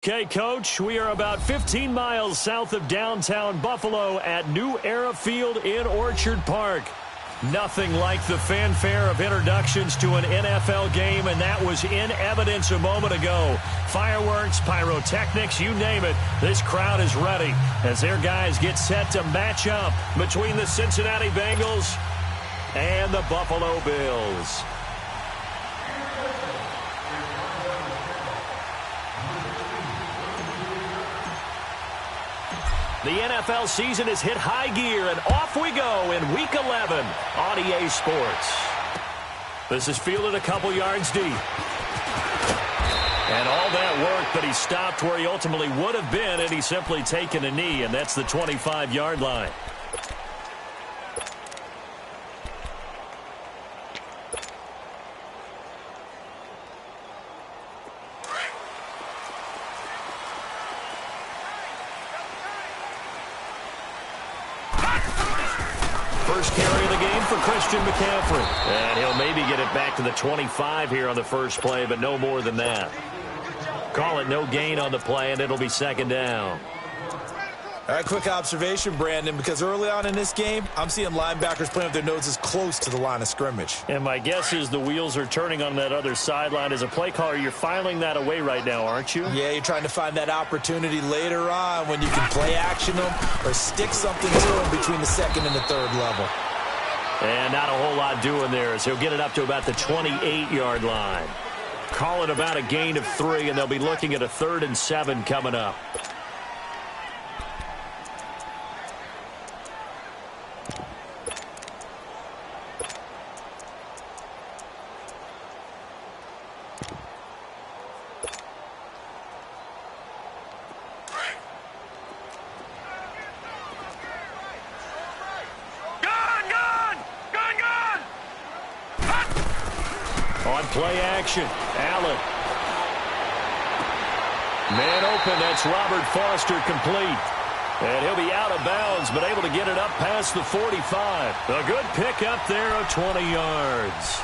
Okay, Coach, we are about 15 miles south of downtown Buffalo at New Era Field in Orchard Park. Nothing like the fanfare of introductions to an NFL game, and that was in evidence a moment ago. Fireworks, pyrotechnics, you name it, this crowd is ready as their guys get set to match up between the Cincinnati Bengals and the Buffalo Bills. The NFL season has hit high gear, and off we go in Week 11 on EA Sports. This is fielded a couple yards deep. And all that work, but he stopped where he ultimately would have been had he simply taken a knee, and that's the 25-yard line. First carry of the game for Christian McCaffrey. And he'll maybe get it back to the 25 here on the first play, but no more than that. Call it no gain on the play, and it'll be second down. All right, quick observation, Brandon, because early on in this game, I'm seeing linebackers playing with their noses close to the line of scrimmage. And my guess is the wheels are turning on that other sideline. As a play caller, you're filing that away right now, aren't you? Yeah, you're trying to find that opportunity later on when you can play action them or stick something to them between the second and the third level. And not a whole lot doing there as he'll get it up to about the 28-yard line. Call it about a gain of 3, and they'll be looking at a 3rd and 7 coming up. Play action. Allen. Man open. That's Robert Foster complete. And he'll be out of bounds, but able to get it up past the 45. A good pick up there of 20 yards.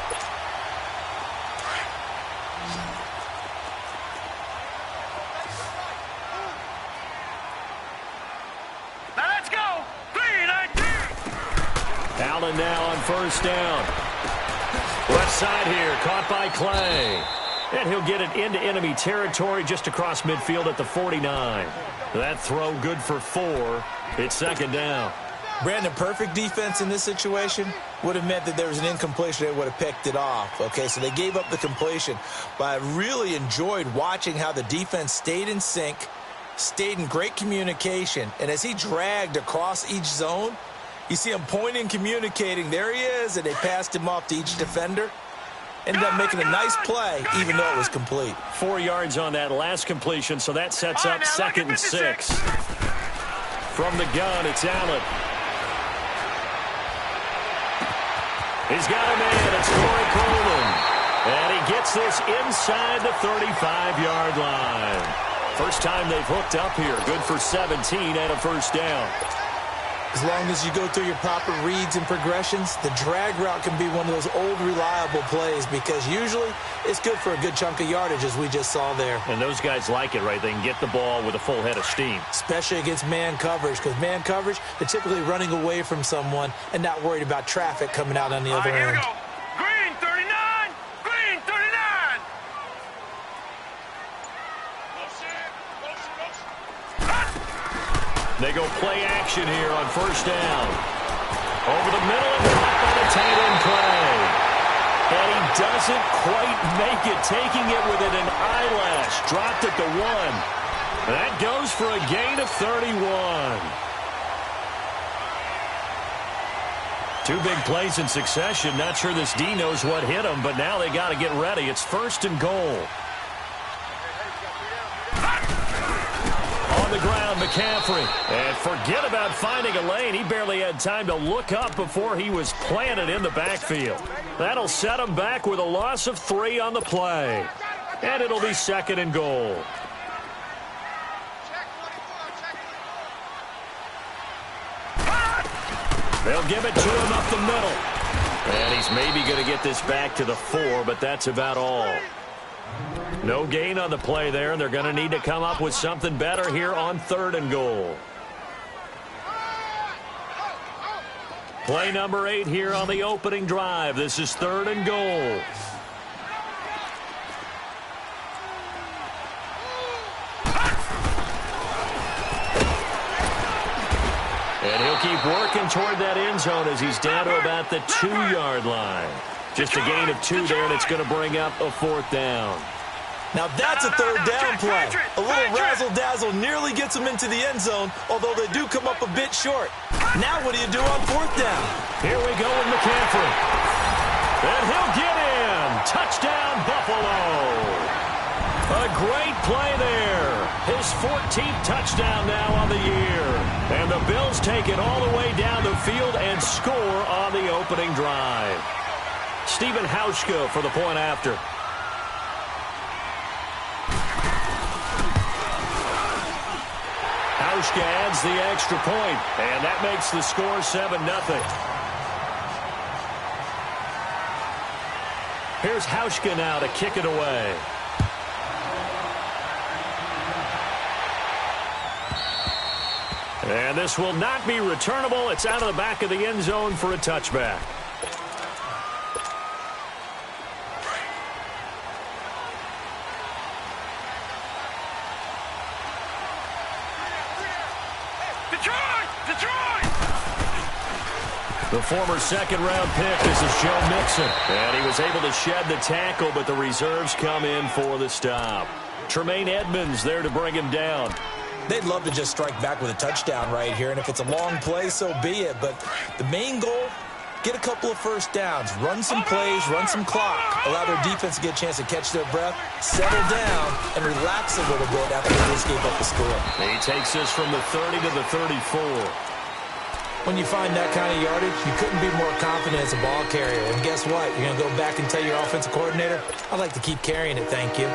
Now let's go. 3-19. Allen now on first down. Left side here, caught by Clay. And he'll get it into enemy territory just across midfield at the 49. That throw good for 4. It's second down. Brandon, perfect defense in this situation would have meant that there was an incompletion. They would have picked it off. Okay, so they gave up the completion. But I really enjoyed watching how the defense stayed in sync, stayed in great communication. And as he dragged across each zone, you see him pointing, communicating. There he is, and they passed him off to each defender. Ended up making a nice play, even though it was complete. 4 yards on that last completion, so that sets up 2nd and 6. From the gun, it's Allen. He's got a man. It's Corey Coleman. And he gets this inside the 35-yard line. First time they've hooked up here. Good for 17 and a first down. As long as you go through your proper reads and progressions, the drag route can be one of those old reliable plays because usually it's good for a good chunk of yardage, as we just saw there. And those guys like it, right? They can get the ball with a full head of steam. Especially against man coverage, because man coverage, they're typically running away from someone and not worried about traffic coming out on the other end. Here we go. Green 39. Green 39. They go play action here on first down. Over the middle and caught by the tight end Clay. And he doesn't quite make it, taking it within an eyelash. Dropped at the 1. That goes for a gain of 31. 2 big plays in succession. Not sure this D knows what hit him, but now they got to get ready. It's 1st and goal. On the ground, McCaffrey. And forget about finding a lane. He barely had time to look up before he was planted in the backfield. That'll set him back with a loss of 3 on the play. And it'll be 2nd and goal. They'll give it to him up the middle. And he's maybe going to get this back to the 4, but that's about all. No gain on the play there, and they're going to need to come up with something better here on 3rd and goal. Play number 8 here on the opening drive. This is 3rd and goal. And he'll keep working toward that end zone as he's down to about the 2-yard line. Just a gain of 2 there, and it's going to bring up a 4th down. Now that's a 3rd down play. A little razzle-dazzle nearly gets him into the end zone, although they do come up a bit short. Now what do you do on 4th down? Here we go with McCaffrey. And he'll get in. Touchdown, Buffalo. A great play there. His 14th touchdown now on the year. And the Bills take it all the way down the field and score on the opening drive. Stephen Hauschka for the point after. Hauschka adds the extra point, and that makes the score 7-0. Here's Hauschka now to kick it away. And this will not be returnable. It's out of the back of the end zone for a touchback. The former second-round pick, this is Joe Mixon. And he was able to shed the tackle, but the reserves come in for the stop. Tremaine Edmonds there to bring him down. They'd love to just strike back with a touchdown right here, and if it's a long play, so be it. But the main goal, get a couple of first downs, run some plays, run some clock, allow their defense to get a chance to catch their breath, settle down, and relax a little bit after they just gave up the score. He takes this from the 30 to the 34. When you find that kind of yardage, you couldn't be more confident as a ball carrier. And guess what? You're going to go back and tell your offensive coordinator, I'd like to keep carrying it, thank you.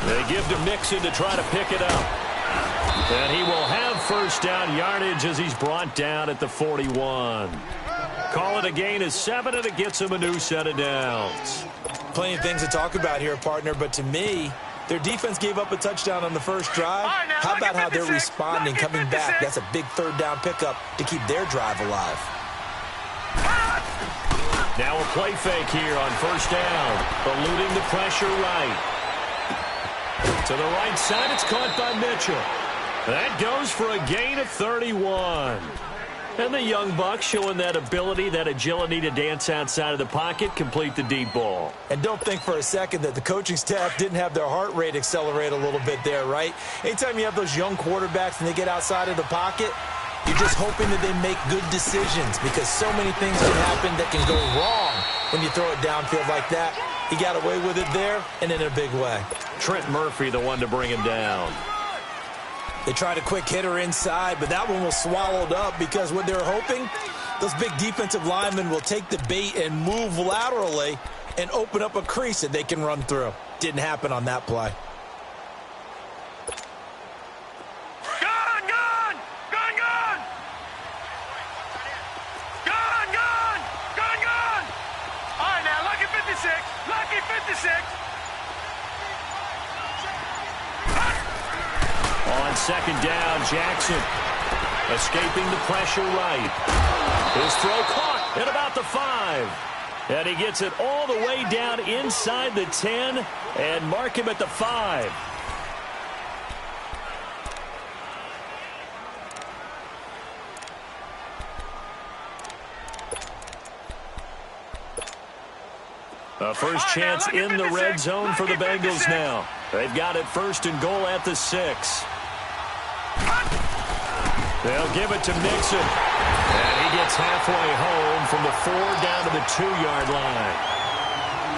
They give to Mixon to try to pick it up. And he will have first down yardage as he's brought down at the 41. Call it a gain of 7, and it gets him a new set of downs. Plenty of things to talk about here, partner, but to me, their defense gave up a touchdown on the first drive. How about how they're responding, coming back? That's a big third down pickup to keep their drive alive. Now a play fake here on first down. Eluding the pressure right. To the right side, it's caught by Mitchell. That goes for a gain of 31. And the young buck showing that ability, that agility to dance outside of the pocket, complete the deep ball. And don't think for a second that the coaching staff didn't have their heart rate accelerate a little bit there, right? Anytime you have those young quarterbacks and they get outside of the pocket, you're just hoping that they make good decisions because so many things can happen that can go wrong when you throw it downfield like that. He got away with it there and in a big way. Trent Murphy, the one to bring him down. They tried a quick hitter inside, but that one was swallowed up because what they're hoping, those big defensive linemen will take the bait and move laterally and open up a crease that they can run through. Didn't happen on that play. On second down, Jackson escaping the pressure right. His throw caught at about the 5. And he gets it all the way down inside the 10 and mark him at the 5. A first chance in the red zone for the Bengals now. They've got it first and goal at the 6. They'll give it to Mixon. And he gets halfway home from the 4 down to the 2-yard line.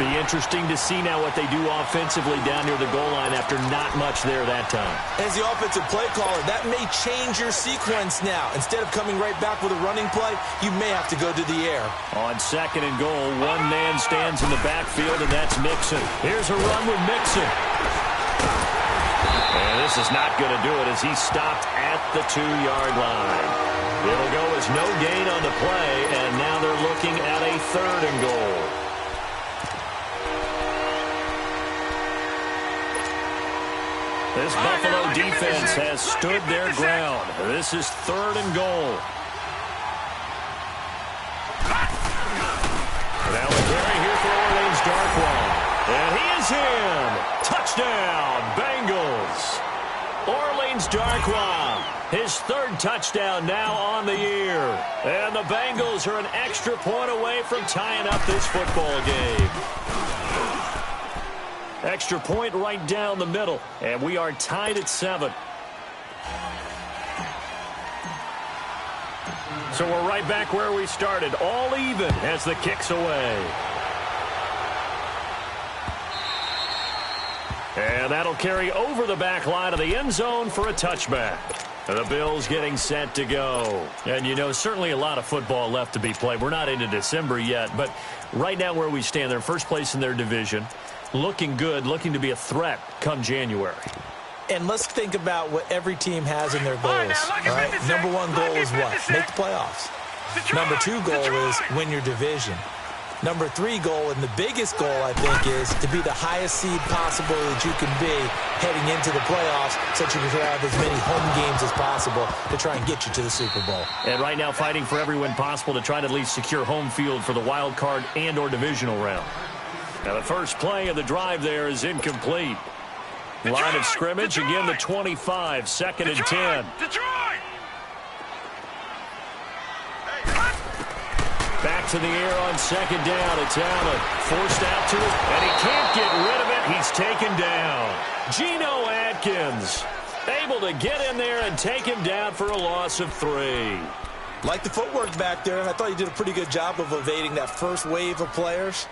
Be interesting to see now what they do offensively down near the goal line after not much there that time. As the offensive play caller, that may change your sequence now. Instead of coming right back with a running play, you may have to go to the air. On 2nd and goal, one man stands in the backfield, and that's Mixon. Here's a run with Mixon. And this is not going to do it as he's stopped at the 2-yard line. It'll go as no gain on the play, and now they're looking at a 3rd and goal. This Buffalo defense has stood their ground. This is 3rd and goal. Now a carry here for Orleans Darkwa. And he is in. Touchdown, Bengals. Orleans Darkwa, his 3rd touchdown now on the year. And the Bengals are an extra point away from tying up this football game. Extra point right down the middle, and we are tied at 7. So we're right back where we started, all even as the kick's away. And that'll carry over the back line of the end zone for a touchback. The Bills getting set to go. And, you know, certainly a lot of football left to be played. We're not into December yet, but right now where we stand, they're first place in their division. Looking good, looking to be a threat come January. And let's think about what every team has in their goals. All right? Number 1 goal is what? Make the playoffs. Number 2 goal is win your division. Number 3 goal, and the biggest goal, I think, is to be the highest seed possible that you can be heading into the playoffs so that you can have as many home games as possible to try and get you to the Super Bowl. And right now fighting for every win possible to try to at least secure home field for the wild card and or divisional round. Now the first play of the drive there is incomplete. Line of scrimmage, again the 25, 2nd and 10. Back to the air on 2nd down. It's Allen. Forced out to it, and he can't get rid of it. He's taken down. Geno Atkins able to get in there and take him down for a loss of 3. Like the footwork back there, and I thought he did a pretty good job of evading that first wave of players.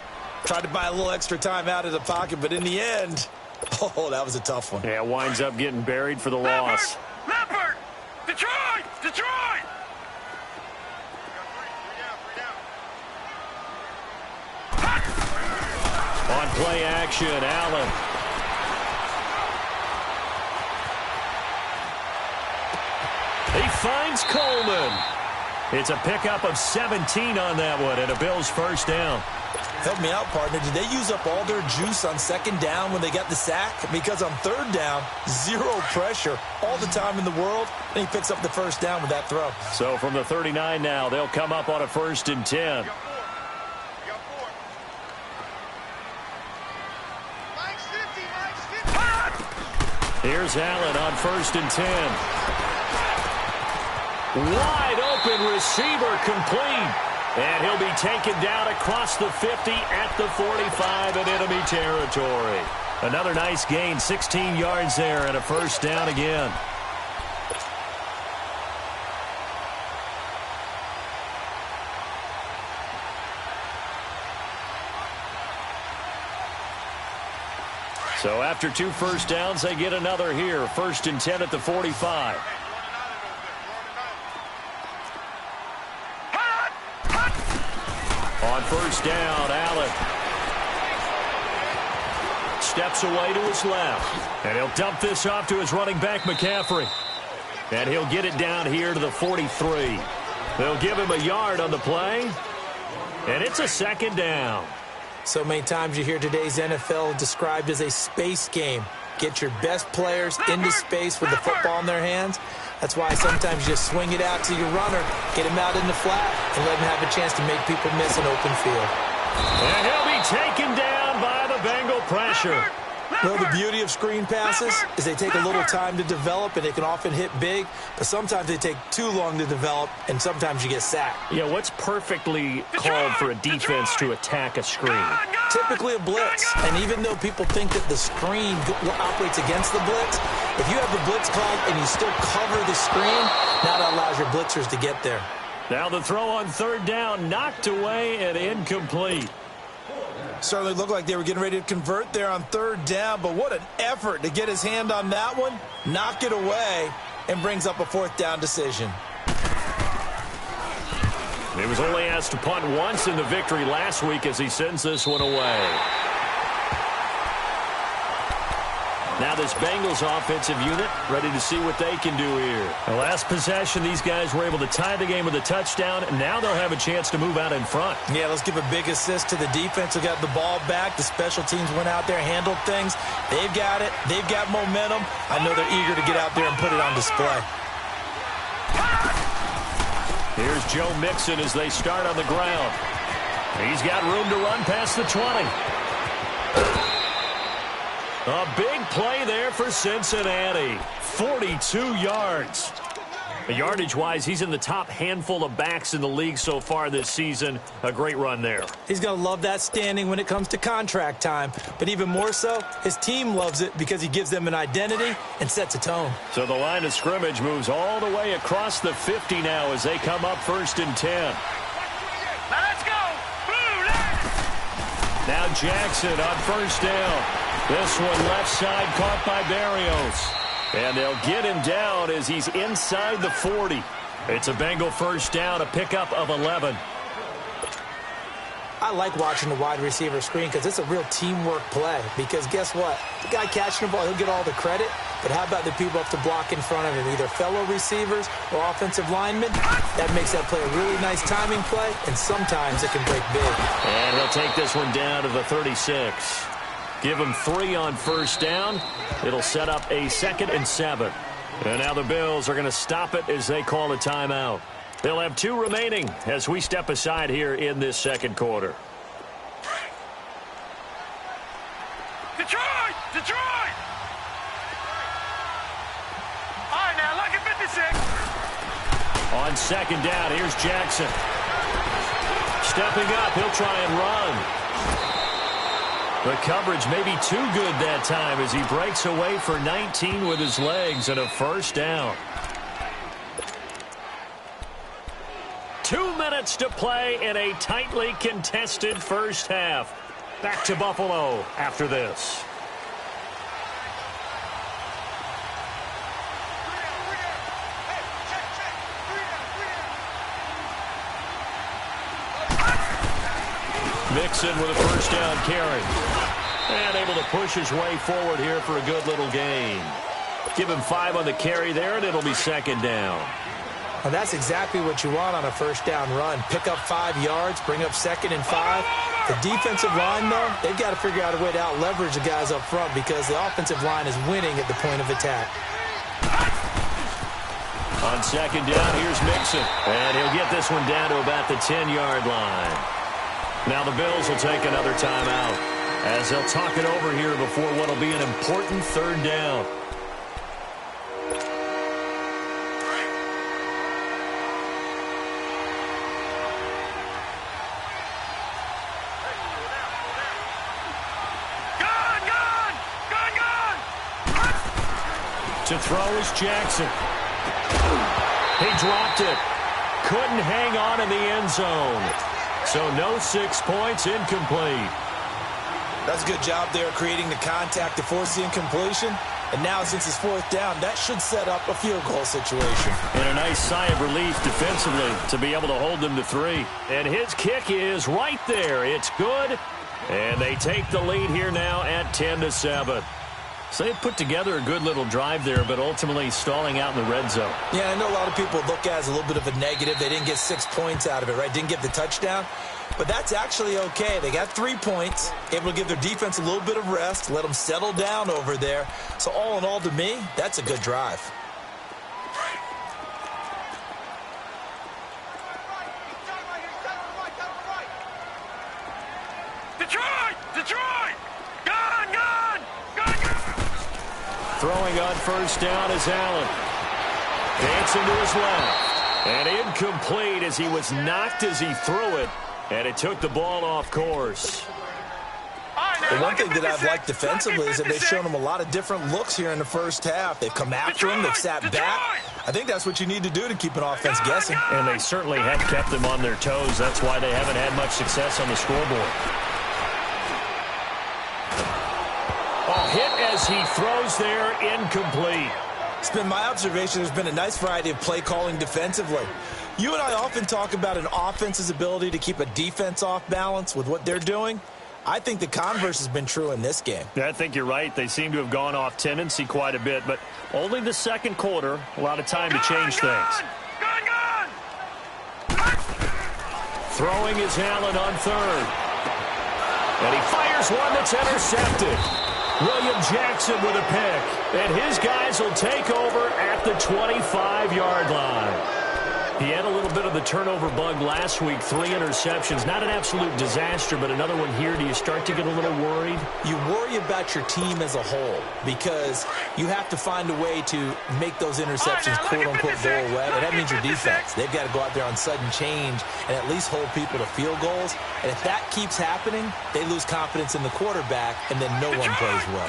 Tried to buy a little extra time out of the pocket, but in the end, oh, that was a tough one. Yeah, winds up getting buried for the loss. Leopard! Detroit! Detroit! On play action, Allen. He finds Coleman. It's a pickup of 17 on that one, and a Bills first down. Help me out, partner. Did they use up all their juice on 2nd down when they got the sack? Because on 3rd down, 0 pressure all the time in the world, and he picks up the first down with that throw. So from the 39 now, they'll come up on a 1st and 10. Here's Allen on 1st and 10. Wide open receiver complete. And he'll be taken down across the 50 at the 45 in enemy territory. Another nice gain, 16 yards there, and a first down again. So after 2 first downs, they get another here. 1st and 10 at the 45. On 1st down, Allen steps away to his left. And he'll dump this off to his running back, McCaffrey. And he'll get it down here to the 43. They'll give him a yard on the play. And it's a 2nd down. So many times you hear today's NFL described as a space game. Get your best players into space with the football in their hands. That's why sometimes you just swing it out to your runner, get him out in the flat, and let him have a chance to make people miss an open field. And he'll be taken down by the Bengal pressure. Well, the beauty of screen passes is they take a little time to develop, and they can often hit big, but sometimes they take too long to develop, and sometimes you get sacked. Yeah, what's perfectly called for a defense to attack a screen? Typically a blitz, and even though people think that the screen operates against the blitz, if you have the blitz called and you still cover the screen, now that allows your blitzers to get there. Now the throw on 3rd down, knocked away and incomplete. Certainly looked like they were getting ready to convert there on third down, but what an effort to get his hand on that one, knock it away, and brings up a fourth down decision. He was only asked to punt once in the victory last week as he sends this one away. Now this Bengals offensive unit ready to see what they can do here. The last possession, these guys were able to tie the game with a touchdown. Now they'll have a chance to move out in front. Yeah, let's give a big assist to the defense who got the ball back. The special teams went out there, handled things. They've got it. They've got momentum. I know they're eager to get out there and put it on display. Here's Joe Mixon as they start on the ground. He's got room to run past the 20. A big play there for Cincinnati. 42 yards. Yardage-wise, he's in the top handful of backs in the league so far this season. A great run there. He's going to love that standing when it comes to contract time. But even more so, his team loves it because he gives them an identity and sets a tone. So the line of scrimmage moves all the way across the 50 now as they come up 1st and 10. Now let's go. Blue line. Now Jackson on 1st down. This one left side caught by Barrios. And they'll get him down as he's inside the 40. It's a Bengal 1st down, a pickup of 11. I like watching the wide receiver screen because it's a real teamwork play. Because guess what? The guy catching the ball, he'll get all the credit. But how about the people up to block in front of him, either fellow receivers or offensive linemen? That makes that play a really nice timing play, and sometimes it can break big. And he'll take this one down to the 36. Give him 3 on 1st down. It'll set up a 2nd and 7. And now the Bills are going to stop it as they call a timeout. They'll have 2 remaining as we step aside here in this 2nd quarter. Detroit! Detroit! All right, now, look at 56. On 2nd down, here's Jackson. Stepping up, he'll try and run. The coverage may be too good that time as he breaks away for 19 with his legs and a 1st down. 2 minutes to play in a tightly contested 1st half. Back to Buffalo after this. Mixon with a 1st down carry. And able to push his way forward here for a good little gain. Give him 5 on the carry there, and it'll be 2nd down. And that's exactly what you want on a 1st down run. Pick up 5 yards, bring up 2nd and 5. The defensive line, though, they've got to figure out a way to out-leverage the guys up front because the offensive line is winning at the point of attack. On 2nd down, here's Mixon. And he'll get this one down to about the 10-yard line. Now the Bills will take another timeout as they'll talk it over here before what will be an important 3rd down. To throw is Jackson. He dropped it. Couldn't hang on in the end zone. So no 6 points, incomplete. That's a good job there creating the contact to force the incompletion. And now since it's 4th down, that should set up a field goal situation. And a nice sigh of relief defensively to be able to hold them to 3. And his kick is right there. It's good. And they take the lead here now at 10-7. So they put together a good little drive there, but ultimately stalling out in the red zone. Yeah, I know a lot of people look at it as a little bit of a negative. They didn't get 6 points out of it, right? Didn't get the touchdown. But that's actually okay. They got 3 points, able to give their defense a little bit of rest, let them settle down over there. So all in all, to me, that's a good drive. Detroit! Detroit! Gone! Gone! Gone! Throwing on 1st down is Allen. Dancing to his left. And incomplete as he was knocked as he threw it. And it took the ball off course. The one thing that I've liked defensively is that they've shown him a lot of different looks here in the 1st half. They've come after him. They've sat back. I think that's what you need to do to keep an offense guessing. And they certainly have kept them on their toes. That's why they haven't had much success on the scoreboard. as he throws there, incomplete. It's been my observation there's been a nice variety of play calling defensively. You and I often talk about an offense's ability to keep a defense off balance with what they're doing. I think the converse has been true in this game. Yeah, I think you're right. They seem to have gone off tendency quite a bit, but only the second quarter, a lot of time to change things. Throwing is Allen on third. And he fires one that's intercepted. William Jackson with a pick. And his guys will take over at the 25-yard line. He had a little bit of the turnover bug last week, 3 interceptions. Not an absolute disaster, but another one here. Do you start to get a little worried? You worry about your team as a whole because you have to find a way to make those interceptions, quote-unquote, go away. And that means your defense. They've got to go out there on sudden change and at least hold people to field goals. And if that keeps happening, they lose confidence in the quarterback, and then no one plays well.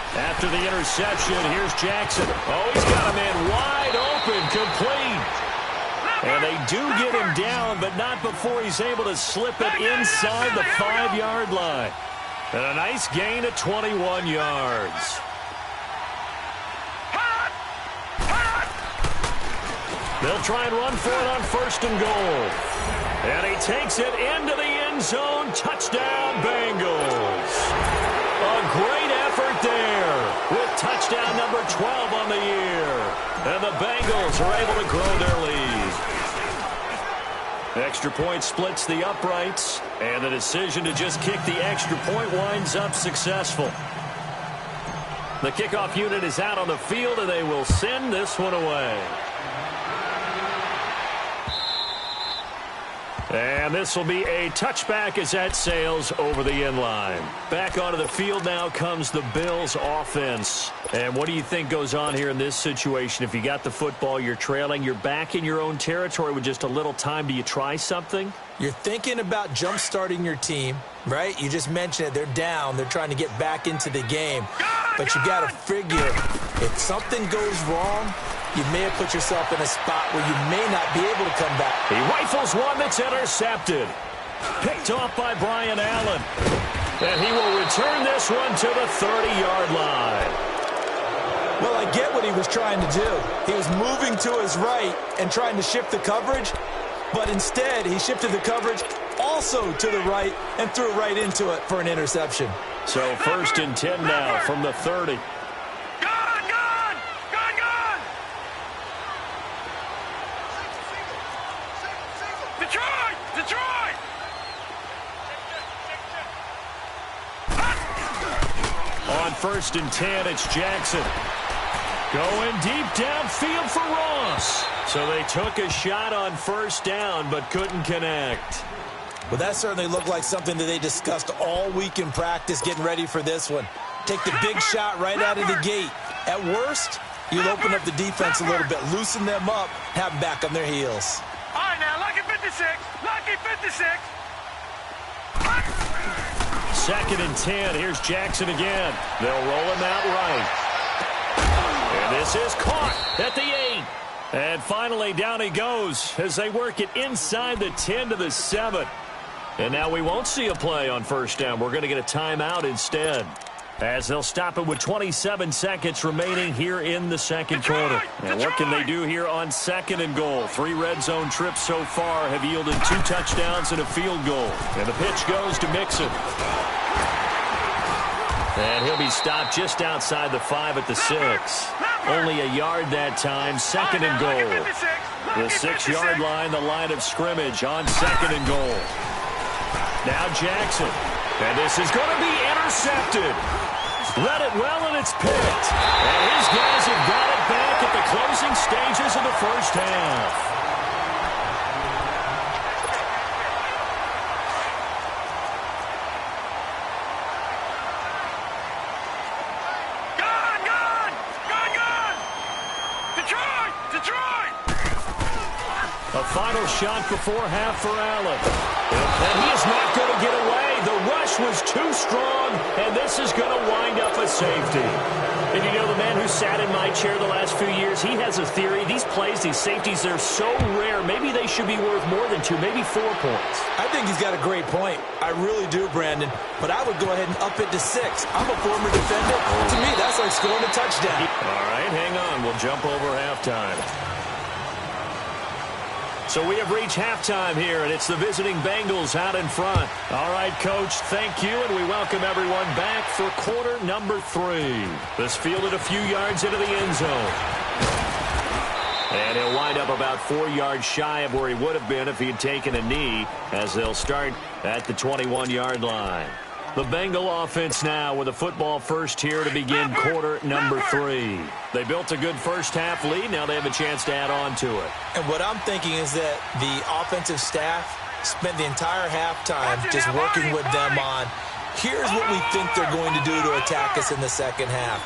After the interception, here's Jackson. Oh, he's got a man wide open, complete. And they do get him down, but not before he's able to slip it inside the 5-yard line. And a nice gain of 21 yards. They'll try and run for it on 1st and goal. And he takes it into the end zone. Touchdown, Bengals. A great effort there with touchdown number 12 on the year. And the Bengals are able to grow their lead. Extra point splits the uprights, and the decision to just kick the extra point winds up successful. The kickoff unit is out on the field, and they will send this one away. And this will be a touchback as that sails over the end line. Back onto the field now comes the Bills offense. And what do you think goes on here in this situation? If you got the football, you're trailing, you're back in your own territory with just a little time. Do you try something? You're thinking about jump-starting your team, right? You just mentioned it. They're down. They're trying to get back into the game. But you got to figure if something goes wrong, you may have put yourself in a spot where you may not be able to come back. He rifles one that's intercepted. Picked off by Brian Allen. And he will return this one to the 30-yard line. Well, I get what he was trying to do. He was moving to his right and trying to shift the coverage. But instead, he shifted the coverage also to the right and threw right into it for an interception. So 1st and 10 now from the 30. On 1st and 10, it's Jackson. Going deep downfield for Ross. So they took a shot on 1st down, but couldn't connect. Well, that certainly looked like something that they discussed all week in practice getting ready for this one. Take the big shot right out of the gate. At worst, you'll open up the defense a little bit, loosen them up, have them back on their heels. All right, now, lucky 56. Lucky 56. 2nd and 10. Here's Jackson again. They'll roll him out right. And this is caught at the 8. And finally, down he goes as they work it inside the 10 to the 7. And now we won't see a play on 1st down. We're going to get a timeout instead, as they'll stop it with 27 seconds remaining here in the second quarter. And what can they do here on 2nd and goal? 3 red zone trips so far have yielded 2 touchdowns and a field goal. And the pitch goes to Mixon. And he'll be stopped just outside the 5 at the 6. Only a yard that time. 2nd and goal. The 6-yard line, the line of scrimmage on 2nd and goal. Now Jackson. And this is going to be intercepted. Read it well, and it's picked. And his guys have got it back at the closing stages of the 1st half. A final shot before half for Allen. And he is not going to get away. The rush was too strong, and this is going to wind up a safety. And you know, the man who sat in my chair the last few years, he has a theory. These plays, these safeties, they're so rare. Maybe they should be worth more than 2, maybe 4 points. I think he's got a great point. I really do, Brandon. But I would go ahead and up it to 6. I'm a former defender. To me, that's like scoring a touchdown. All right, hang on. We'll jump over halftime. So we have reached halftime here, and it's the visiting Bengals out in front. All right, Coach, thank you, and we welcome everyone back for quarter number 3. This fielded a few yards into the end zone. And he'll wind up about 4 yards shy of where he would have been if he had taken a knee, as they'll start at the 21-yard line. The Bengal offense now with a football first here to begin quarter number 3. They built a good first half lead. Now they have a chance to add on to it. And what I'm thinking is that the offensive staff spent the entire halftime just working with them on, here's what we think they're going to do to attack us in the second half.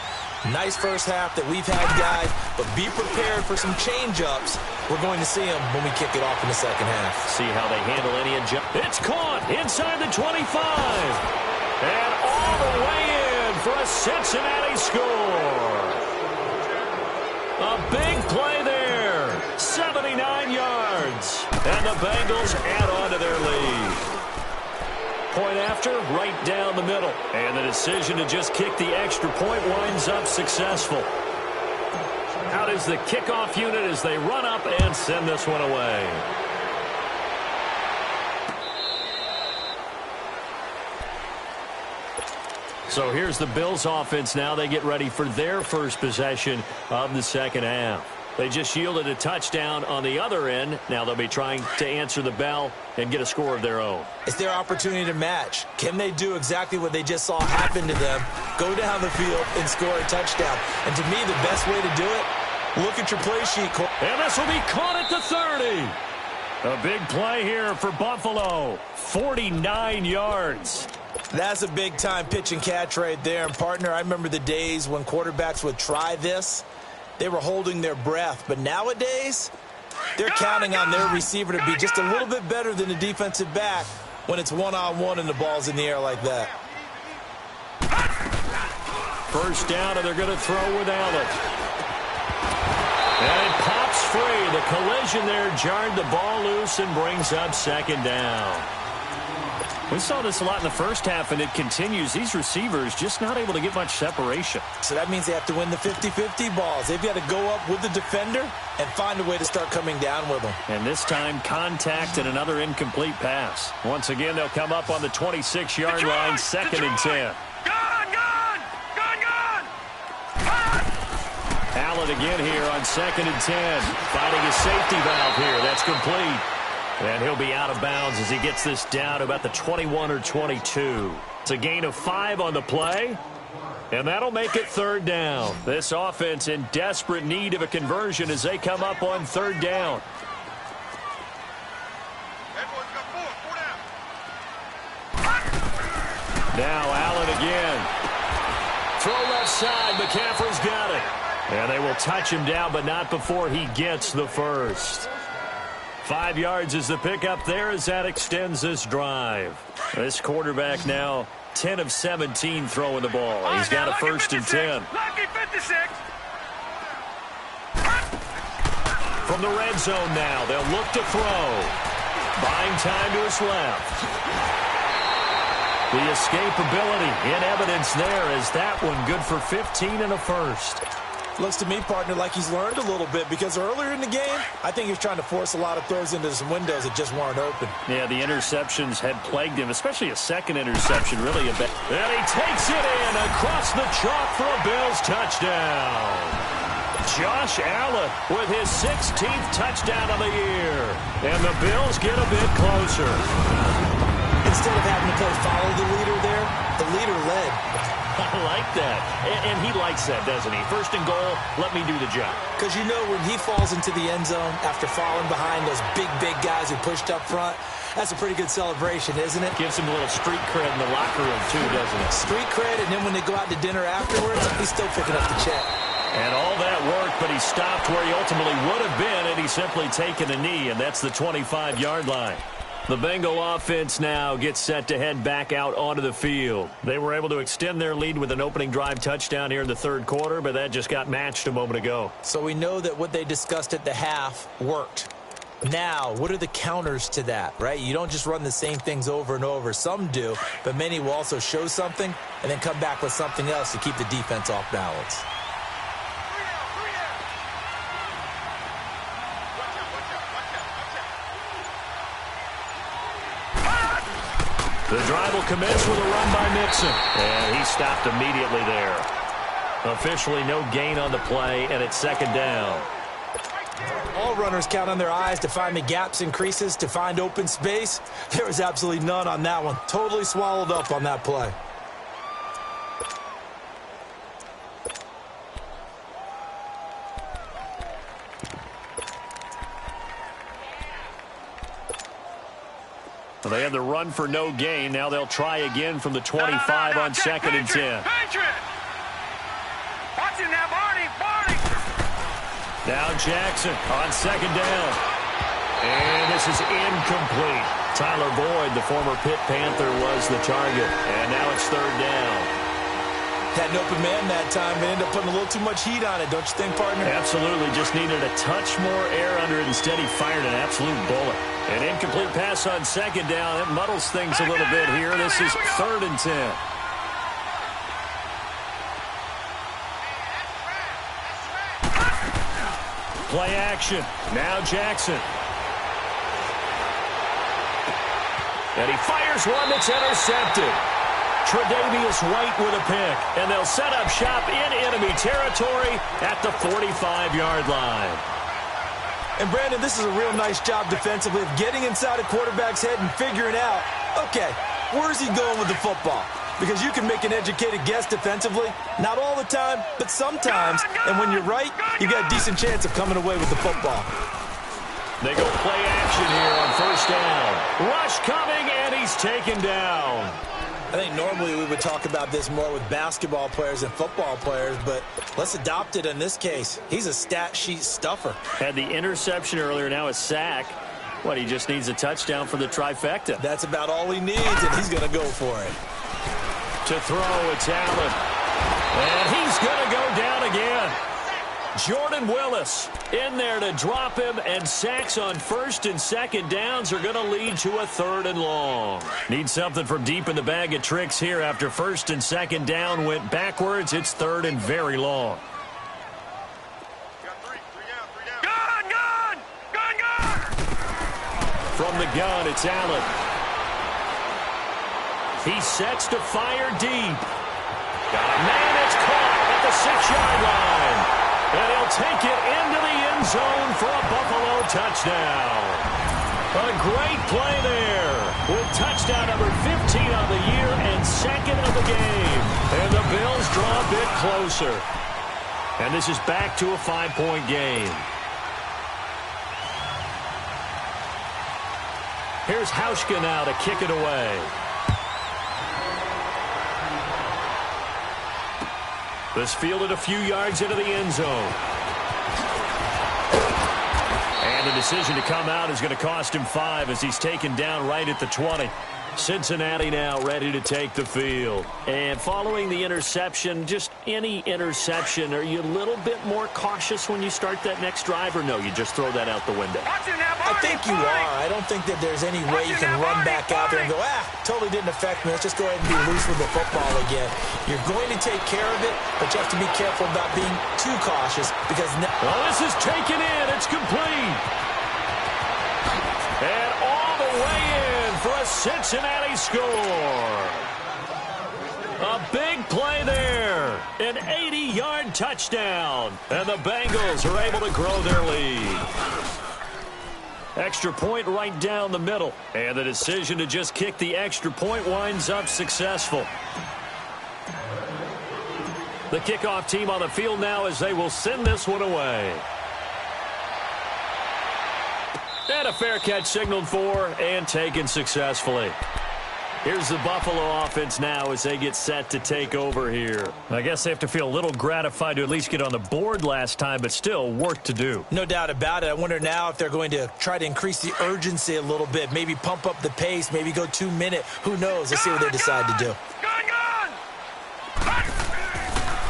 Nice first half that we've had, guys, but be prepared for some change-ups. We're going to see them when we kick it off in the second half. See how they handle any adjustment. It's caught inside the 25. And all the way in for a Cincinnati score. A big play there. 79 yards. And the Bengals add on to their lead. Point after, right down the middle. And the decision to just kick the extra point winds up successful. Out is the kickoff unit as they run up and send this one away. So here's the Bills offense now. They get ready for their first possession of the second half. They just yielded a touchdown on the other end. Now they'll be trying to answer the bell and get a score of their own. It's their opportunity to match. Can they do exactly what they just saw happen to them? Go down the field and score a touchdown. And to me, the best way to do it, look at your play sheet. And this will be caught at the 30. A big play here for Buffalo. 49 yards. That's a big-time pitch and catch right there. And, partner, I remember the days when quarterbacks would try this. They were holding their breath. But nowadays, they're counting on their receiver to be just a little bit better than the defensive back when it's one-on-one and the ball's in the air like that. First down, and they're going to throw with Allen. And it pops free. The collision there jarred the ball loose and brings up second down. We saw this a lot in the first half, and it continues. These receivers just not able to get much separation. So that means they have to win the 50-50 balls. They've got to go up with the defender and find a way to start coming down with them. And this time, contact and another incomplete pass. Once again, they'll come up on the 26-yard line, second and 10. Allen again here on second and 10. Finding a safety valve here. That's complete. And he'll be out of bounds as he gets this down to about the 21 or 22. It's a gain of 5 on the play. And that'll make it third down. This offense in desperate need of a conversion as they come up on third down. Now Allen again. Throw left side. McCaffrey's got it. And they will touch him down, but not before he gets the first. 5 yards is the pickup there as that extends this drive. This quarterback now 10 of 17 throwing the ball. He's got a first and 10. From the red zone now, they'll look to throw. Buying time to his left. The escapability in evidence there as that one good for 15 and a first. Looks to me, partner, like he's learned a little bit because earlier in the game, I think he was trying to force a lot of throws into some windows that just weren't open. Yeah, the interceptions had plagued him, especially a second interception, really a bad. And he takes it in across the chalk for a Bills touchdown. Josh Allen with his 16th touchdown of the year. And the Bills get a bit closer. Instead of having to play follow the leader there, the leader led. I like that. And he likes that, doesn't he? First and goal, let me do the job. Because you know when he falls into the end zone after falling behind those big guys who pushed up front, that's a pretty good celebration, isn't it? Gives him a little street cred in the locker room, too, doesn't it? Street cred, and then when they go out to dinner afterwards, he's still picking up the check. And all that work but he stopped where he ultimately would have been, and he's simply taken a knee, and that's the 25-yard line. The Bengal offense now gets set to head back out onto the field. They were able to extend their lead with an opening drive touchdown here in the third quarter, but that just got matched a moment ago. So we know that what they discussed at the half worked. Now, what are the counters to that, right? You don't just run the same things over and over. Some do, but many will also show something and then come back with something else to keep the defense off balance. The drive will commence with a run by Mixon. And he stopped immediately there. Officially no gain on the play, and it's second down. All runners count on their eyes to find the gaps and creases, to find open space. There was absolutely none on that one. Totally swallowed up on that play. Well, they had the run for no gain. Now they'll try again from the 25 on second and 10. Watching that, Barney. Now Jackson on second down. And this is incomplete. Tyler Boyd, the former Pitt Panther, was the target. And now it's third down. Had an open man that time, but ended up putting a little too much heat on it, don't you think, partner? Absolutely. Just needed a touch more air under it. Instead, he fired an absolute bullet. An incomplete pass on second down. It muddles things a little bit here. This is third and 10. Play action. Now Jackson. And he fires one that's intercepted. Tre'Davious White with a pick. And they'll set up shop in enemy territory at the 45-yard line. And, Brandon, this is a real nice job defensively of getting inside a quarterback's head and figuring out, okay, where's he going with the football? Because you can make an educated guess defensively. Not all the time, but sometimes. And when you're right, you got a decent chance of coming away with the football. They go play action here on first down. Rush coming, and he's taken down. I think normally we would talk about this more with basketball players and football players, but let's adopt it in this case. He's a stat sheet stuffer. Had the interception earlier, now a sack. What, he just needs a touchdown for the trifecta. That's about all he needs, and he's going to go for it. To throw, it's Allen. And he's going to go down again. Jordan Willis in there to drop him, and sacks on first and second downs are going to lead to a third and long. Need something from deep in the bag of tricks here after first and second down went backwards. It's third and very long. Gun! From the gun, it's Allen. He sets to fire deep. Got a man, it's caught at the 6-yard line. And he'll take it into the end zone for a Buffalo touchdown. A great play there with touchdown number 15 on the year and second of the game. And the Bills draw a bit closer. And this is back to a 5-point game. Here's Hauschka now to kick it away. This fielded a few yards into the end zone. And the decision to come out is going to cost him 5 as he's taken down right at the 20. Cincinnati now ready to take the field. And following the interception, just any interception, are you a little bit more cautious when you start that next drive, or no, you just throw that out the window? I think you are. I don't think that there's any way you can run back out there and go, totally didn't affect me. Let's just go ahead and be loose with the football again. You're going to take care of it, but you have to be careful about being too cautious because now... Well, this is taken in. It's complete. And all the way in for a Cincinnati score. A big play there. An 80-yard touchdown. And the Bengals are able to grow their lead. Extra point right down the middle. And the decision to just kick the extra point winds up successful. The kickoff team on the field now as they will send this one away. And a fair catch signaled for and taken successfully. Here's the Buffalo offense now as they get set to take over here. I guess they have to feel a little gratified to at least get on the board last time, but still work to do. No doubt about it. I wonder now if they're going to try to increase the urgency a little bit, maybe pump up the pace, maybe go 2-minute. Who knows? Let's see what they decide to do.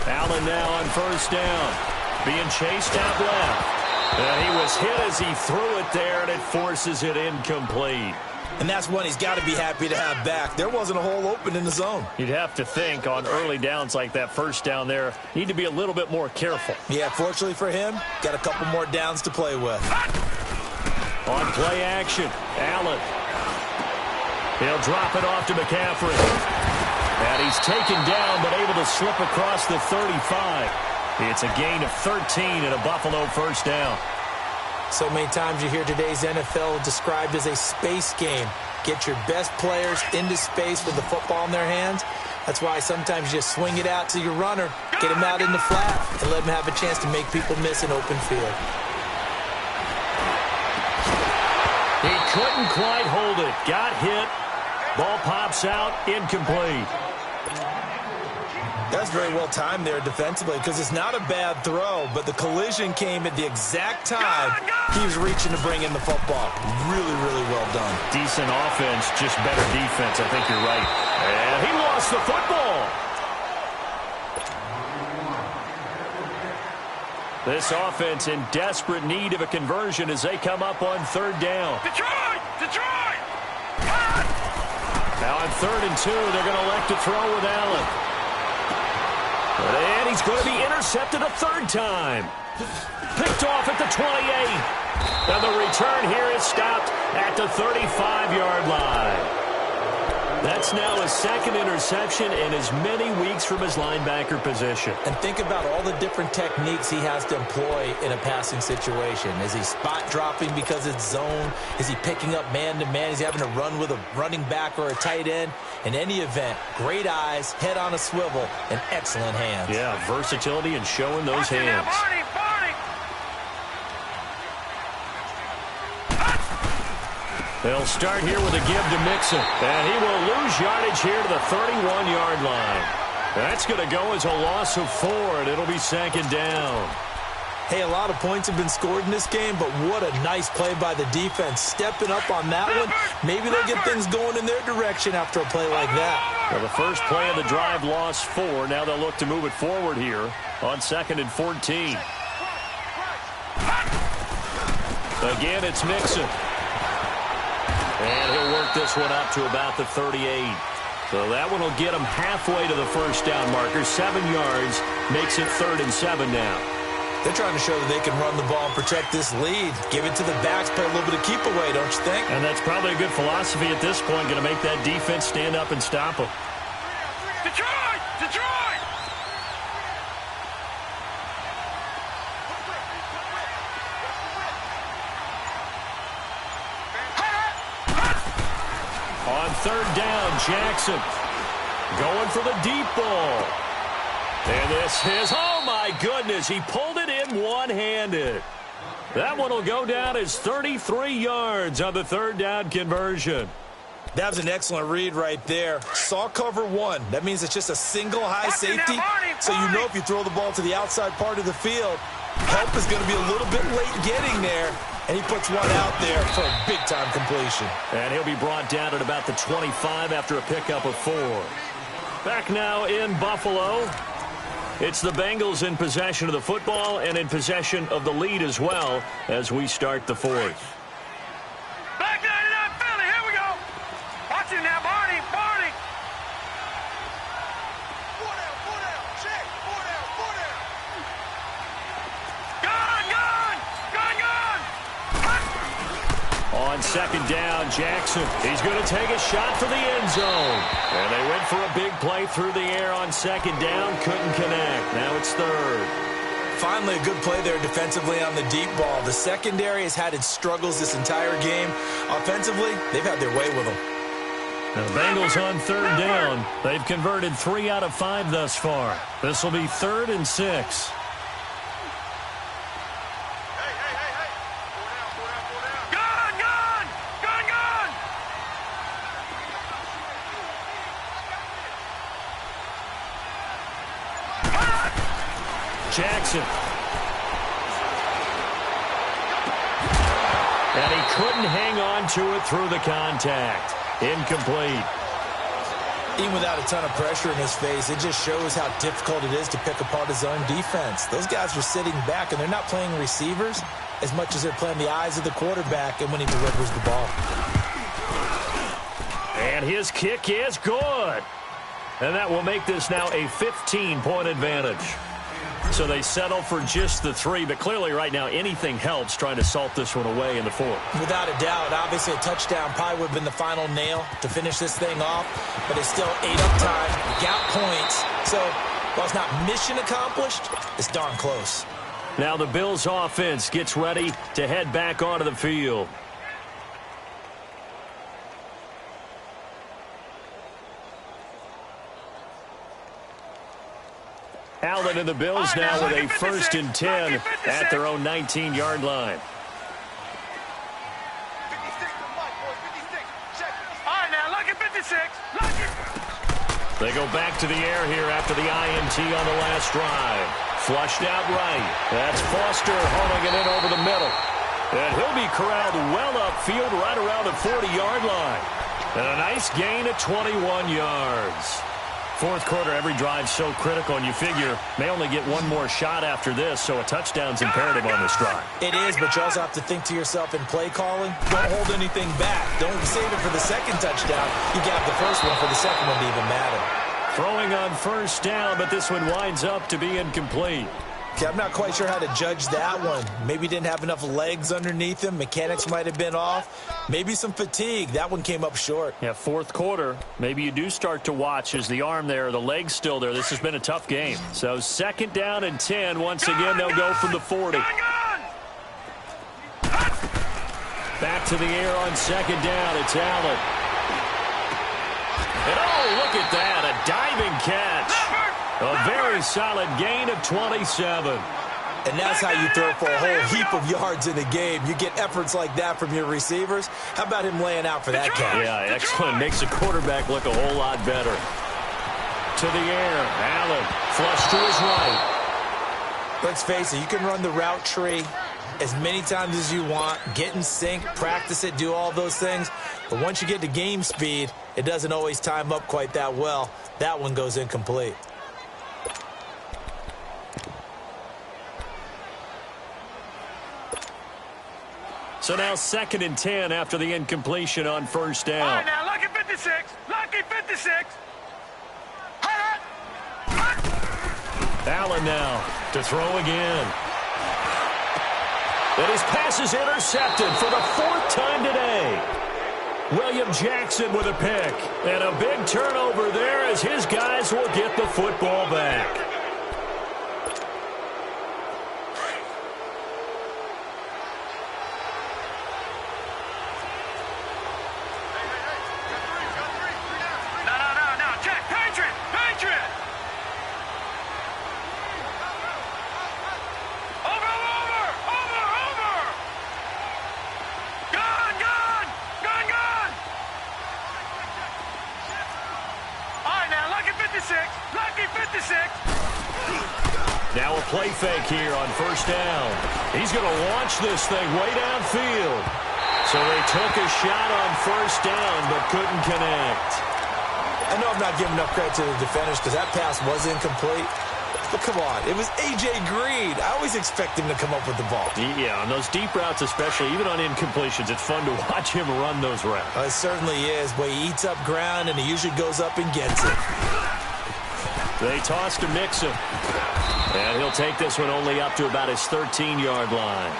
Allen now on first down, being chased out left. And he was hit as he threw it there, and it forces it incomplete. And that's one he's got to be happy to have back. There wasn't a hole open in the zone. You'd have to think on early downs like that first down there, need to be a little bit more careful. Yeah, fortunately for him, got a couple more downs to play with. On play action, Allen. He'll drop it off to McCaffrey. And he's taken down, but able to slip across the 35. It's a gain of 13 and a Buffalo first down. So many times you hear today's NFL described as a space game. Get your best players into space with the football in their hands. That's why sometimes you just swing it out to your runner, get him out in the flat, and let him have a chance to make people miss an open field. He couldn't quite hold it. Got hit. Ball pops out, incomplete. That's very well timed there defensively because it's not a bad throw, but the collision came at the exact time he was reaching to bring in the football. Really, really well done. Decent offense, just better defense. I think you're right. And he lost the football. This offense in desperate need of a conversion as they come up on third down. Detroit! Now on 3rd and 2, they're going to elect to throw with Allen. And he's going to be intercepted a third time. Picked off at the 28. And the return here is stopped at the 35-yard line. That's now his second interception in as many weeks from his linebacker position. And think about all the different techniques he has to employ in a passing situation. Is he spot dropping because it's zone? Is he picking up man-to-man? Is he having to run with a running back or a tight end? In any event, great eyes, head on a swivel, and excellent hands. Yeah, versatility and showing those hands. They'll start here with a give to Mixon. And he will lose yardage here to the 31-yard line. That's going to go as a loss of 4, and it'll be 2nd down. Hey, a lot of points have been scored in this game, but what a nice play by the defense. Stepping up on that one, maybe they'll get things going in their direction after a play like that. Well, the first play of the drive lost 4. Now they'll look to move it forward here on 2nd and 14. Again, it's Mixon. And he'll work this one up to about the 38. So that one will get him halfway to the first down marker. 7 yards makes it 3rd and 7 now. They're trying to show that they can run the ball and protect this lead. Give it to the backs, play a little bit of keep away, don't you think? And that's probably a good philosophy at this point. Going to make that defense stand up and stop them. Detroit! On 3rd down, Jackson going for the deep ball. And this is, oh my goodness, he pulled it in one-handed. That one will go down as 33 yards on the 3rd down conversion. That was an excellent read right there. Saw cover 1. That means it's just a single high safety. So you know if you throw the ball to the outside part of the field, help is going to be a little bit late getting there. And he puts one out there for a big-time completion. And he'll be brought down at about the 25 after a pickup of 4. Back now in Buffalo. It's the Bengals in possession of the football and in possession of the lead as well as we start the 4th. Back 99 Philly, here we go. Watch it now, Barney. Four down, check. Four down. Gun. On 2nd down, Jackson. He's going to take a shot for the end zone. And they went for a big play through the air on 2nd down. Couldn't connect. Now it's 3rd. Finally, a good play there defensively on the deep ball. The secondary has had its struggles this entire game. Offensively, they've had their way with them. Now, the Bengals on 3rd down. They've converted 3 out of 5 thus far. This will be 3rd and 6. Jackson. And he couldn't hang on to it through the contact. Incomplete. Even without a ton of pressure in his face, it just shows how difficult it is to pick apart his own defense. Those guys are sitting back, and they're not playing receivers as much as they're playing the eyes of the quarterback and when he delivers the ball. And his kick is good. And that will make this now a 15-point advantage. So they settle for just the 3, but clearly right now anything helps trying to salt this one away in the 4th. Without a doubt, obviously a touchdown probably would have been the final nail to finish this thing off, but it's still 8 up time, got points. So while it's not mission accomplished, it's darn close. Now the Bills offense gets ready to head back onto the field. Allen and the Bills now with a 1st and 10 at their own 19-yard line. They go back to the air here after the INT on the last drive. Flushed out right. That's Foster homing it in over the middle. And he'll be corralled well upfield right around the 40-yard line. And a nice gain of 21 yards. 4th quarter, every drive so critical, and you figure may only get one more shot after this, so a touchdown's imperative on this drive. It is, but you also have to think to yourself in play calling, don't hold anything back. Don't save it for the second touchdown. You got the first one for the second one to even matter. Throwing on 1st down, but this one winds up to be incomplete. Okay, I'm not quite sure how to judge that one. Maybe didn't have enough legs underneath him. Mechanics might have been off. Maybe some fatigue. That one came up short. Yeah, 4th quarter. Maybe you do start to watch as the arm there, the leg's still there. This has been a tough game. So 2nd down and 10. Once again, they'll go from the 40. Back to the air on 2nd down. It's Allen. And oh, look at that. A diving catch. A very solid gain of 27. And that's how you throw for a whole heap of yards in a game. You get efforts like that from your receivers. How about him laying out for that catch? Yeah, excellent. Makes the quarterback look a whole lot better. To the air. Allen flush to his right. Let's face it, you can run the route tree as many times as you want, get in sync, practice it, do all those things. But once you get to game speed, it doesn't always time up quite that well. That one goes incomplete. So now 2nd and 10 after the incompletion on 1st down. All right, now, lucky 56. Lucky 56. Allen now to throw again. And his pass is intercepted for the 4th time today. William Jackson with a pick. And a big turnover there as his guys will get the football back. Now a play fake here on 1st down. He's going to launch this thing way downfield. So they took a shot on 1st down but couldn't connect. I know I'm not giving enough credit to the defenders because that pass was incomplete. But come on, it was A.J. Green. I always expect him to come up with the ball. Yeah, on those deep routes especially, even on incompletions, it's fun to watch him run those routes. It certainly is, but he eats up ground and he usually goes up and gets it. They toss to Mixon. And he'll take this one only up to about his 13-yard line.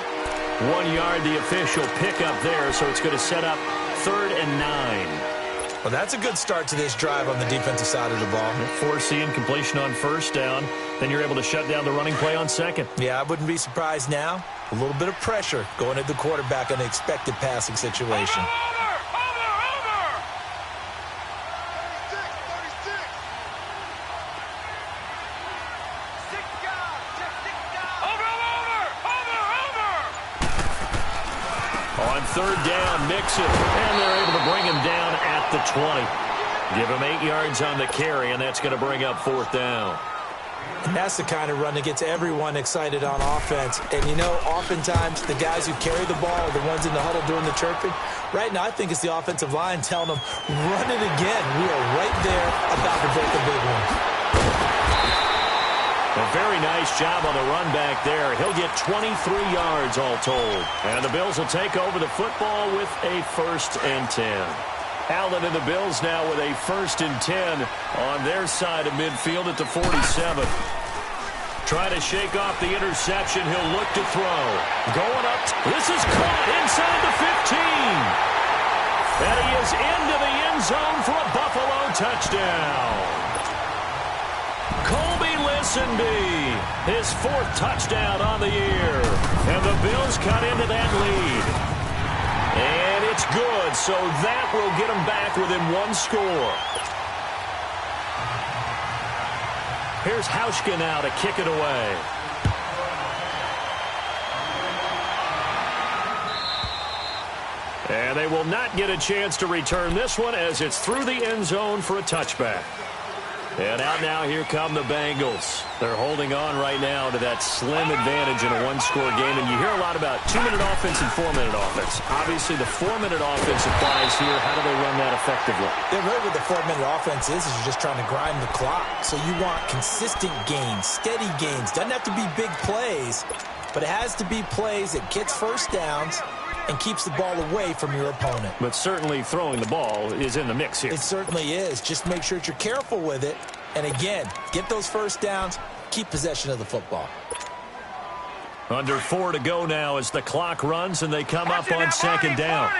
1 yard, the official pickup there, so it's going to set up 3rd and 9. Well, that's a good start to this drive on the defensive side of the ball. Force the incompletion on 1st down. Then you're able to shut down the running play on 2nd. Yeah, I wouldn't be surprised now. A little bit of pressure going at the quarterback in an expected passing situation. On 3rd down, Mixon, and they're able to bring him down at the 20. Give him 8 yards on the carry, and that's going to bring up 4th down. And that's the kind of run that gets everyone excited on offense. And, you know, oftentimes the guys who carry the ball are the ones in the huddle doing the chirping. Right now, I think it's the offensive line telling them, run it again. We are right there about to break a big one. A very nice job on the run back there. He'll get 23 yards all told. And the Bills will take over the football with a 1st and 10. Allen and the Bills now with a 1st and 10 on their side of midfield at the 47. Trying to shake off the interception. He'll look to throw. Going up. This is caught inside the 15. And he is into the end zone for a Buffalo touchdown. Colby Listenby, his 4th touchdown on the year. And the Bills cut into that lead. And it's good, so that will get them back within 1 score. Here's Hauschka now to kick it away. And they will not get a chance to return this one as it's through the end zone for a touchback. And out now, here come the Bengals. They're holding on right now to that slim advantage in a 1-score game. And you hear a lot about 2-minute offense and 4-minute offense. Obviously, the 4-minute offense applies here. How do they run that effectively? Yeah, really what the 4-minute offense is you're just trying to grind the clock. So you want consistent gains, steady gains. Doesn't have to be big plays, but it has to be plays that gets first downs and keeps the ball away from your opponent. But certainly throwing the ball is in the mix here. It certainly is. Just make sure that you're careful with it. And again, get those first downs, keep possession of the football. Under 4 to go now as the clock runs and they come up on 2nd down.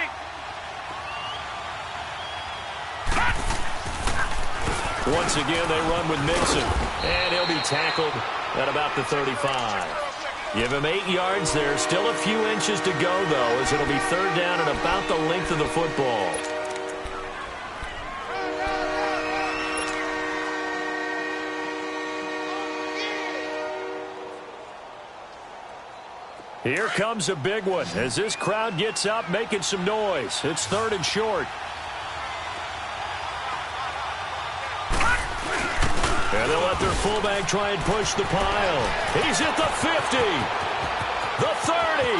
Once again, they run with Mixon. And he'll be tackled at about the 35. Give him 8 yards there. Still a few inches to go, though, as it'll be 3rd down and about the length of the football. Here comes a big one as this crowd gets up making some noise. It's 3rd and short. And they'll let their fullback try and push the pile. He's at the 50, the 30,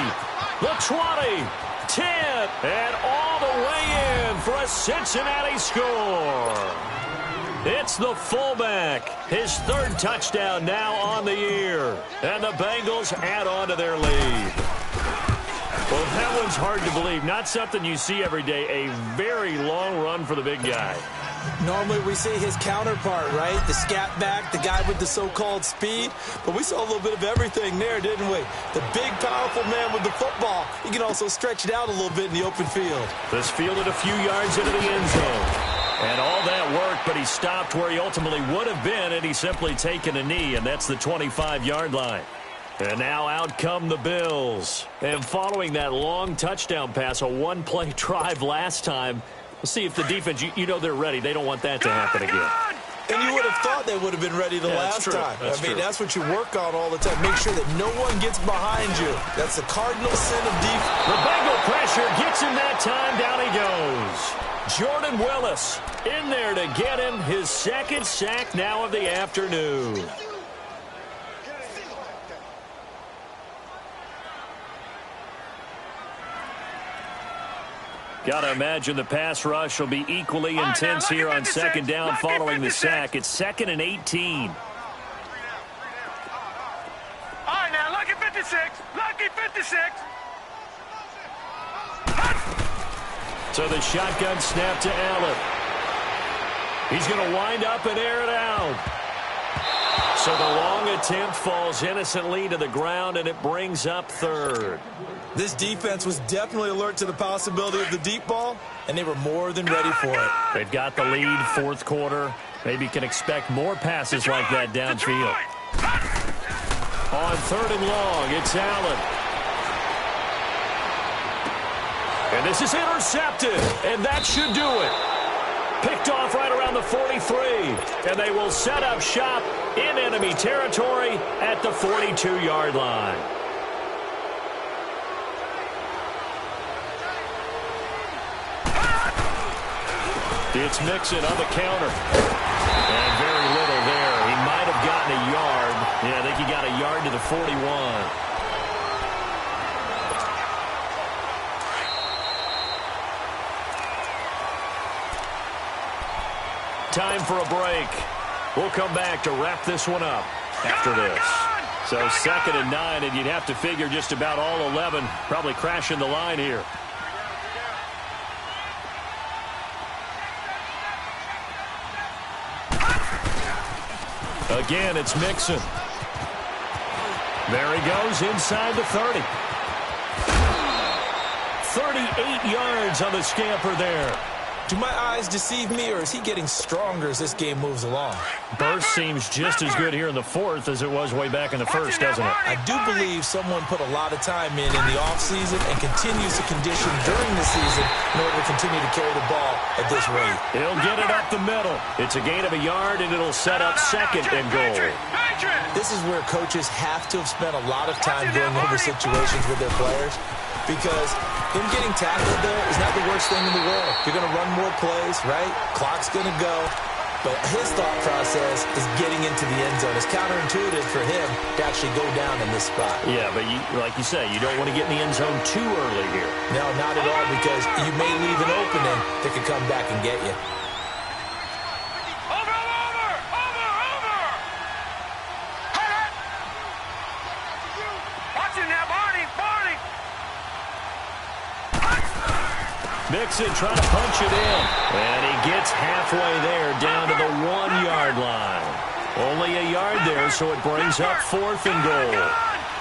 the 20, 10, and all the way in for a Cincinnati score. It's the fullback. His 3rd touchdown now on the year. And the Bengals add on to their lead. Well, that one's hard to believe. Not something you see every day. A very long run for the big guy. Normally we see his counterpart, right? The scat back, the guy with the so-called speed. But we saw a little bit of everything there, didn't we? The big, powerful man with the football. He can also stretch it out a little bit in the open field. This fielded a few yards into the end zone. And all that worked, but he stopped where he ultimately would have been, and he's simply taken a knee, and that's the 25-yard line. And now out come the Bills. And following that long touchdown pass, a 1-play drive last time, we'll see if the defense, you know they're ready. They don't want that to happen again. And you would have thought they would have been ready the last time. I mean, that's what you work on all the time. Make sure that no one gets behind you. That's the cardinal sin of defense. The Bengal pressure gets him that time. Down he goes. Jordan Willis in there to get him his 2nd sack now of the afternoon. Got to imagine the pass rush will be equally intense here on 2nd down following the sack. It's 2nd and 18. All right, now, lucky 56. Lucky 56. So the shotgun snap to Allen. He's going to wind up and air it out. So the long attempt falls innocently to the ground, and it brings up 3rd. This defense was definitely alert to the possibility of the deep ball, and they were more than ready for it. They've got the lead, 4th quarter. Maybe can expect more passes like that downfield. On 3rd and long, it's Allen. And this is intercepted, and that should do it. Picked off right around the 43, and they will set up shop in enemy territory at the 42-yard line. It's Mixon on the counter. And very little there. He might have gotten a yard. Yeah, I think he got a yard to the 41. Time for a break. We'll come back to wrap this one up after this. So 2nd and 9, and you'd have to figure just about all 11 probably crashing the line here. Again, it's Mixon. There he goes inside the 30. 38 yards on the scamper there. Do my eyes deceive me, or is he getting stronger as this game moves along? Burst seems just as good here in the 4th as it was way back in the 1st, doesn't it? I do believe someone put a lot of time in the offseason and continues to condition during the season in order to continue to carry the ball at this rate. He'll get it up the middle. It's a gain of a yard, and it'll set up 2nd and goal. This is where coaches have to have spent a lot of time going over situations with their players, because him getting tackled there is not the worst thing in the world. You're going to run more plays, right? Clock's going to go. But his thought process is getting into the end zone. It's counterintuitive for him to actually go down in this spot. Yeah, but like you say, you don't want to get in the end zone too early here. No, not at all, because you may leave an opening that could come back and get you. Mixon trying to punch it in. And he gets halfway there down to the 1-yard line. Only a yard there, so it brings up 4th and goal.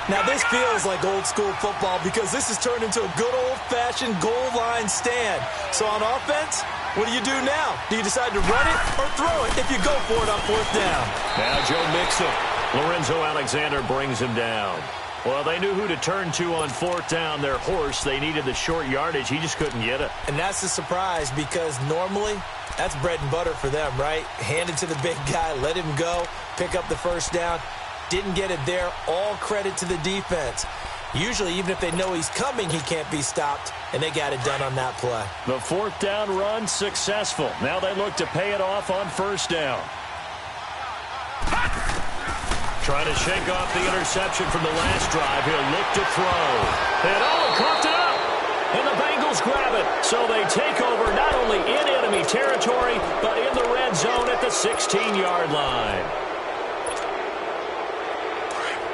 Now, this feels like old-school football because this has turned into a good old-fashioned goal line stand. So on offense, what do you do now? Do you decide to run it or throw it if you go for it on 4th down? Now Joe Mixon. Lorenzo Alexander brings him down. Well, they knew who to turn to on 4th down. Their horse, they needed the short yardage. He just couldn't get it. And that's a surprise because normally that's bread and butter for them, right? Hand it to the big guy, let him go, pick up the 1st down. Didn't get it there. All credit to the defense. Usually, even if they know he's coming, he can't be stopped, and they got it done on that play. The 4th down run successful. Now they look to pay it off on 1st down. Trying to shake off the interception from the last drive. He'll look to throw. And coughed it up. And the Bengals grab it. So they take over not only in enemy territory, but in the red zone at the 16-yard line.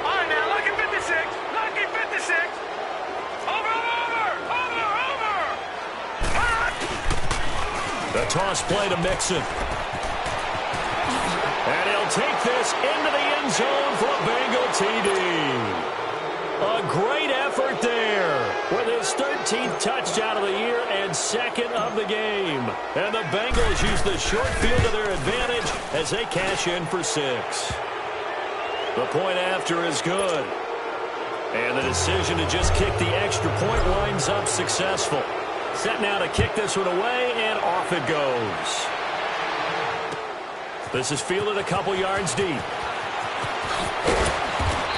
All right, now, lucky 56. Lucky 56. Over. The toss play to Mixon. And he'll take this into the end zone for a Bengal TD. A great effort there with his 13th touchdown of the year and 2nd of the game. And the Bengals use the short field to their advantage as they cash in for 6. The point after is good. And the decision to just kick the extra point winds up successful. Set now to kick this one away, and off it goes. This is fielded a couple yards deep.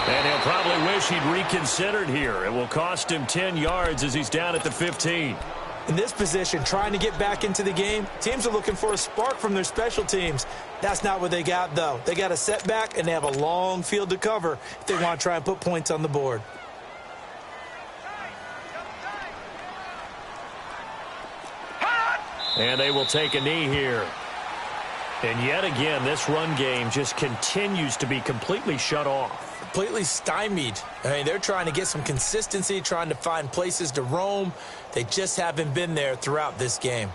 And he'll probably wish he'd reconsidered here. It will cost him 10 yards as he's down at the 15. In this position, trying to get back into the game, teams are looking for a spark from their special teams. That's not what they got, though. They got a setback, and they have a long field to cover if they want to try and put points on the board. And they will take a knee here. And yet again, this run game just continues to be completely shut off. Completely stymied. I mean, they're trying to get some consistency, trying to find places to roam. They just haven't been there throughout this game.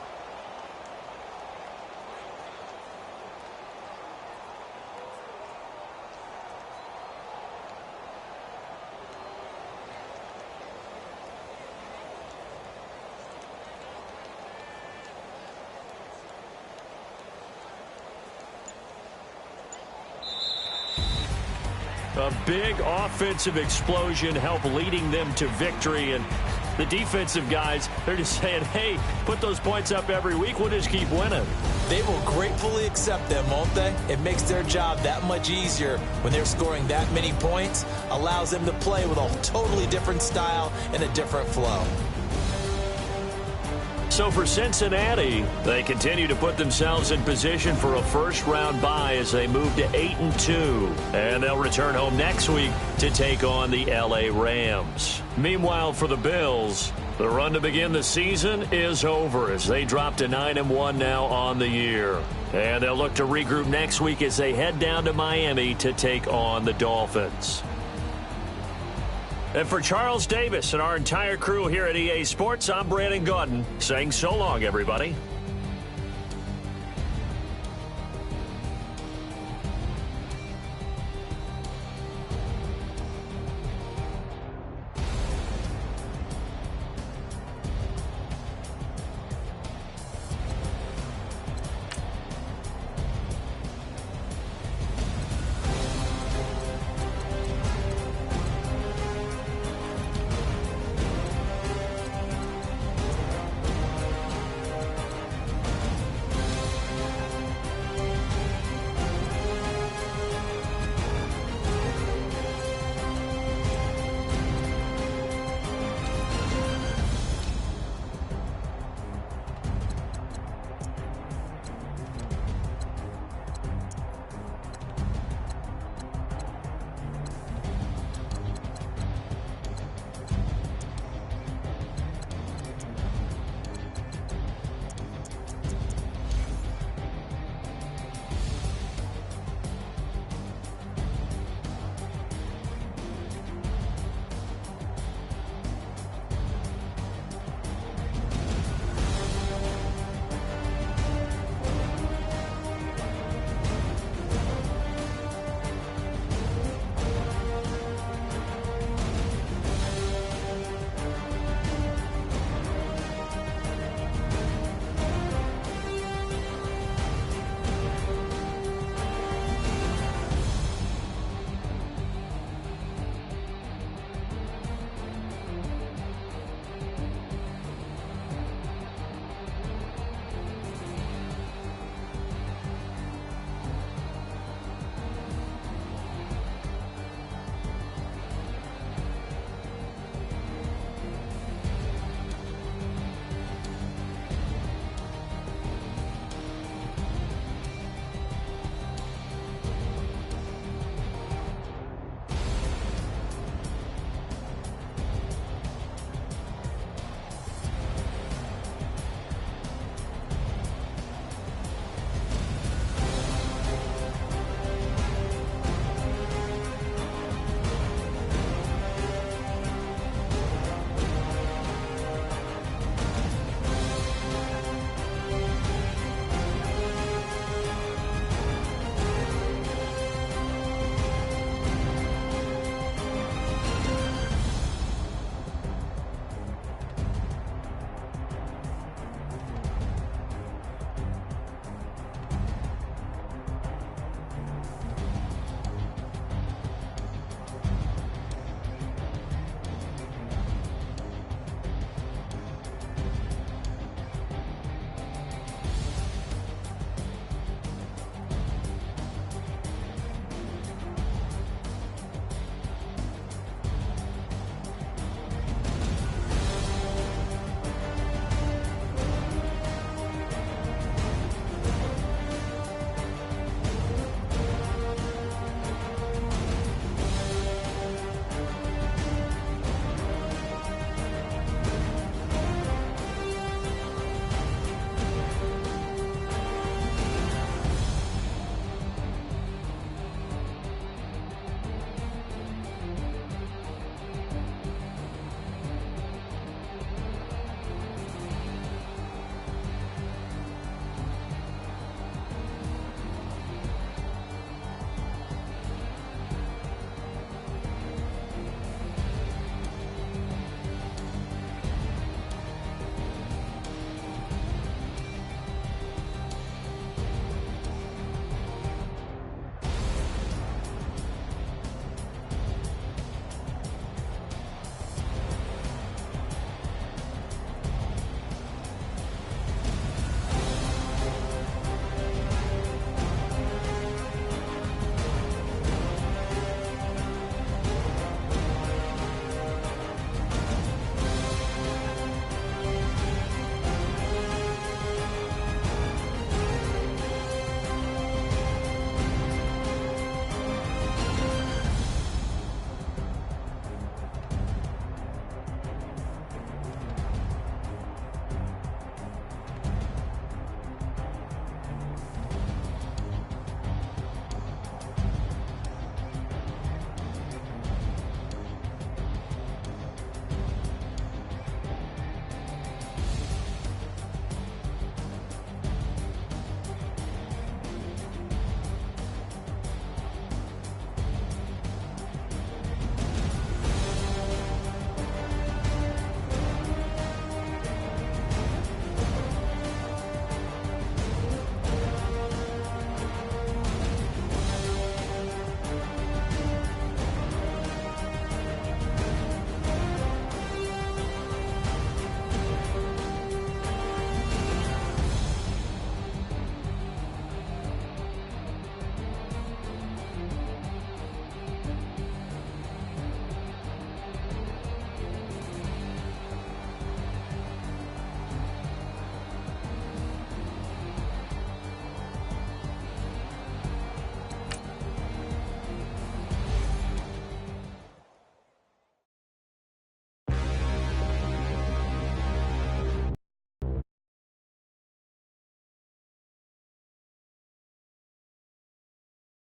A big offensive explosion helped leading them to victory. And the defensive guys, they're just saying, hey, put those points up every week. We'll just keep winning. They will gratefully accept them, won't they? It makes their job that much easier when they're scoring that many points. Allows them to play with a totally different style and a different flow. So for Cincinnati, they continue to put themselves in position for a first-round bye as they move to 8-2. And they'll return home next week to take on the L.A. Rams. Meanwhile, for the Bills, the run to begin the season is over as they drop to 9-1 now on the year. And they'll look to regroup next week as they head down to Miami to take on the Dolphins. And for Charles Davis and our entire crew here at EA Sports, I'm Brandon Gaudin saying so long, everybody.